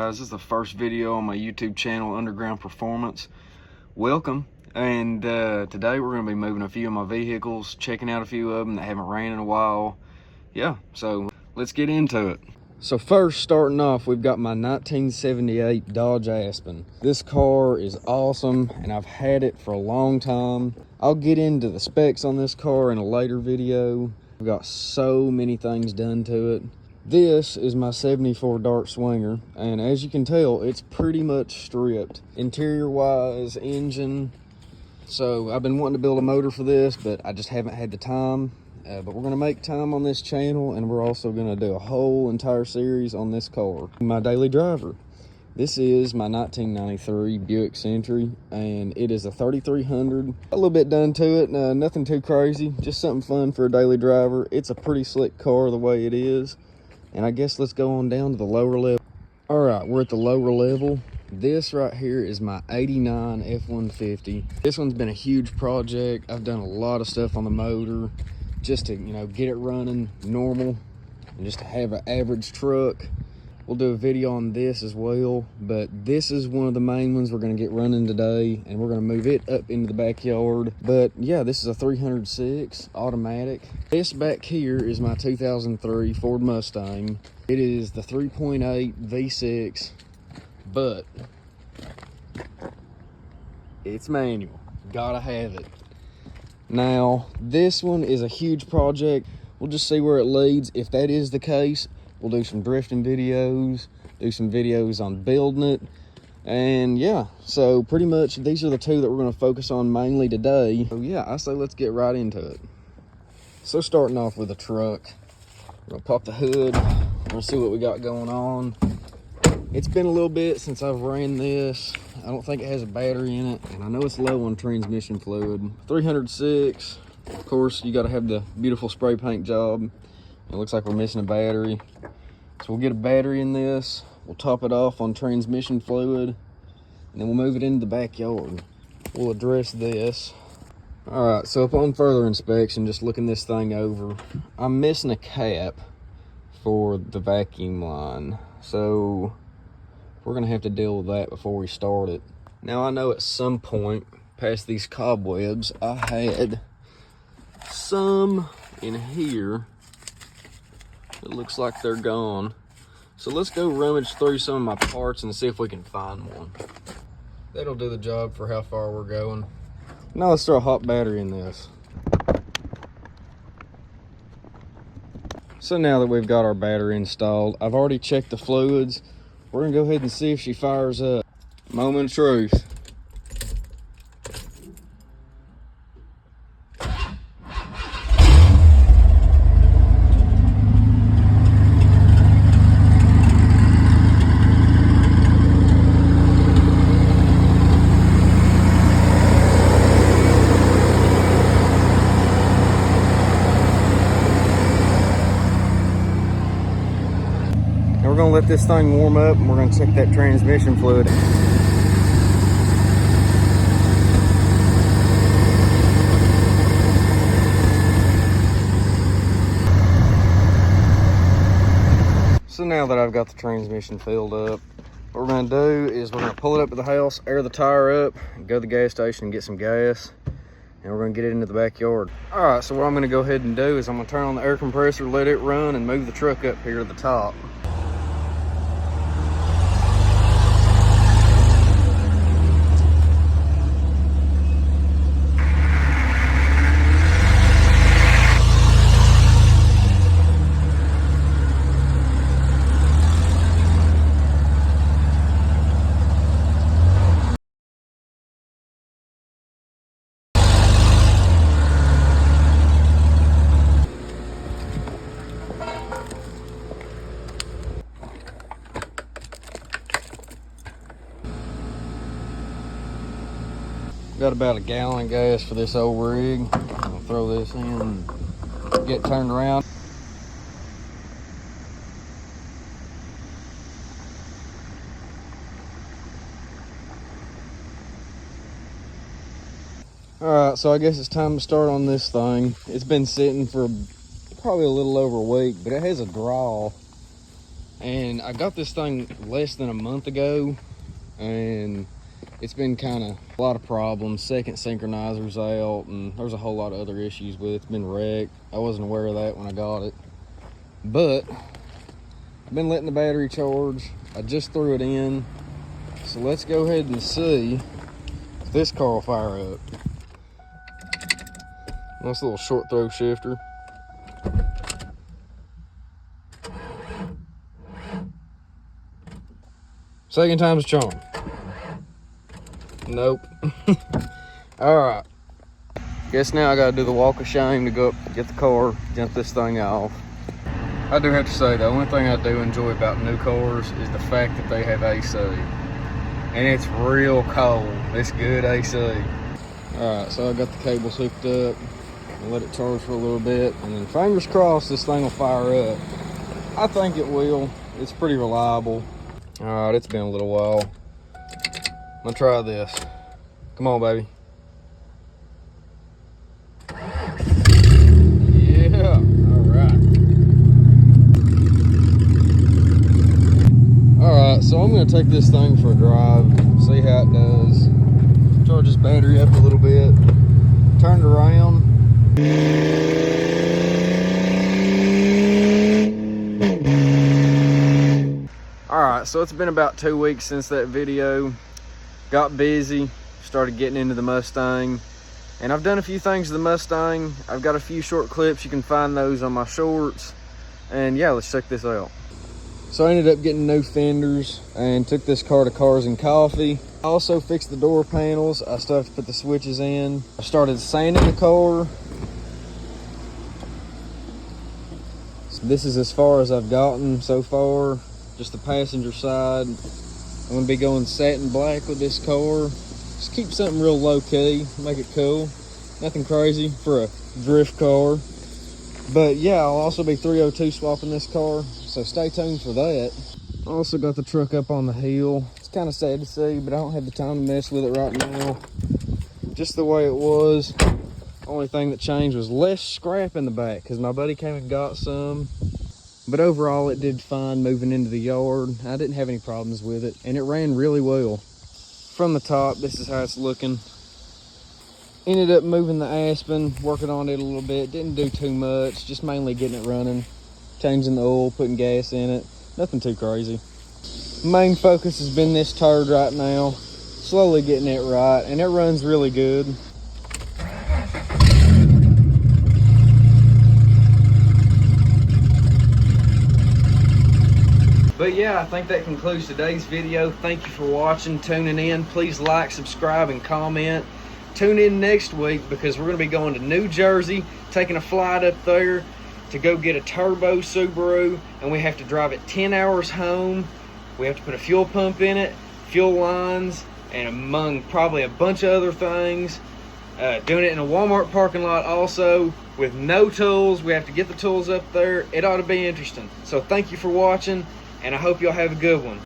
guys, this is the first video on my YouTube channel, Underground Performance. Welcome. And today we're going to be moving a few of my vehicles, checking out a few of them that haven't ran in a while. Yeah, so let's get into it. So first, starting off, we've got my 1978 Dodge Aspen. This car is awesome, and I've had it for a long time. I'll get into the specs on this car in a later video. I've got so many things done to it. This is my 74 Dart Swinger, and as you can tell, it's pretty much stripped. Interior-wise, engine. So I've been wanting to build a motor for this, but I just haven't had the time. But we're going to make time on this channel, and we're also going to do a whole entire series on this car. My daily driver. This is my 1993 Buick Century, and it is a 3300. A little bit done to it, nothing too crazy, just something fun for a daily driver. It's a pretty slick car the way it is. And I guess let's go on down to the lower level. All right, we're at the lower level. This right here is my 89 F-150. This one's been a huge project. I've done a lot of stuff on the motor just to, get it running normal and just to have an average truck. We'll do a video on this as well, but this is one of the main ones we're gonna get running today, and we're gonna move it up into the backyard. But yeah, this is a 306 automatic. This back here is my 2003 Ford Mustang. It is the 3.8 V6, but it's manual. Gotta have it. Now, this one is a huge project. We'll just see where it leads. If that is the case, we'll do some drifting videos, do some videos on building it. And yeah, so pretty much these are the two that we're going to focus on mainly today. So yeah, I say let's get right into it. So starting off with the truck, we're going to pop the hood. We're going to see what we got going on. It's been a little bit since I've ran this. I don't think it has a battery in it, and I know it's low on transmission fluid. 306, of course, you got to have the beautiful spray paint job. It looks like we're missing a battery. So we'll get a battery in this. We'll top it off on transmission fluid, and then we'll move it into the backyard. We'll address this. All right, so upon further inspection, just looking this thing over, I'm missing a cap for the vacuum line. So we're gonna have to deal with that before we start it. Now I know at some point past these cobwebs, I had some in here. It looks like they're gone. So let's go rummage through some of my parts and see if we can find one. That'll do the job for how far we're going. Now let's throw a hot battery in this. So now that we've got our battery installed, I've already checked the fluids. We're gonna go ahead and see if she fires up. Moment of truth. We're gonna let this thing warm up, and we're gonna check that transmission fluid. So now that I've got the transmission filled up, what we're gonna do is we're gonna pull it up to the house, air the tire up, and go to the gas station and get some gas, and we're gonna get it into the backyard. All right, so what I'm gonna go ahead and do is I'm gonna turn on the air compressor, let it run, and move the truck up here to the top. Got about a gallon of gas for this old rig. I'll throw this in and get turned around. All right, so I guess it's time to start on this thing. It's been sitting for probably a little over a week, but it has a draw And I got this thing less than a month ago, and it's been kind of a lot of problems. Second synchronizer's out, and there's a whole lot of other issues with it. It's been wrecked. I wasn't aware of that when I got it, but I've been letting the battery charge. I just threw it in, so let's go ahead and see if this car will fire up. Nice little short throw shifter. Second time's a charm. Nope. All right. Guess now I gotta do the walk of shame to go up, get the car, jump this thing off. I do have to say, the only thing I do enjoy about new cars is the fact that they have AC. And it's real cold. It's good AC. All right, so I got the cables hooked up. I'll let it charge for a little bit, and then fingers crossed this thing will fire up. I think it will. It's pretty reliable. All right, it's been a little while. I'm gonna try this. Come on, baby. Yeah, all right. All right, so I'm gonna take this thing for a drive, see how it does. Charge this battery up a little bit. Turn it around. Alright, so it's been about 2 weeks since that video. Got busy, started getting into the Mustang, and I've done a few things to the Mustang. I've got a few short clips, you can find those on my shorts, and yeah, let's check this out. So I ended up getting new fenders and took this car to Cars and Coffee. I also fixed the door panels. I still have to put the switches in. I started sanding the car. So this is as far as I've gotten so far, just the passenger side. I'm gonna be going satin black with this car. Just keep something real low key, make it cool. Nothing crazy for a drift car. But yeah, I'll also be 302 swapping this car, so stay tuned for that. I also got the truck up on the hill. It's kind of sad to see, but I don't have the time to mess with it right now. Just the way it was. Only thing that changed was less scrap in the back, because my buddy came and got some. But overall, it did fine moving into the yard. I didn't have any problems with it, and it ran really well. From the top, this is how it's looking. Ended up moving the Aspen, working on it a little bit. Didn't do too much, just mainly getting it running. Changing the oil, putting gas in it. Nothing too crazy. Main focus has been this turd right now. Slowly getting it right, and it runs really good. But yeah, I think that concludes today's video. Thank you for watching, tuning in. Please like, subscribe, and comment. Tune in next week because we're going to be going to New Jersey, taking a flight up there to go get a turbo Subaru, and we have to drive it 10 hours home. We have to put a fuel pump in it, fuel lines, and among probably a bunch of other things. Doing it in a Walmart parking lot also with no tools. We have to get the tools up there. It ought to be interesting. So thank you for watching, and I hope y'all have a good one.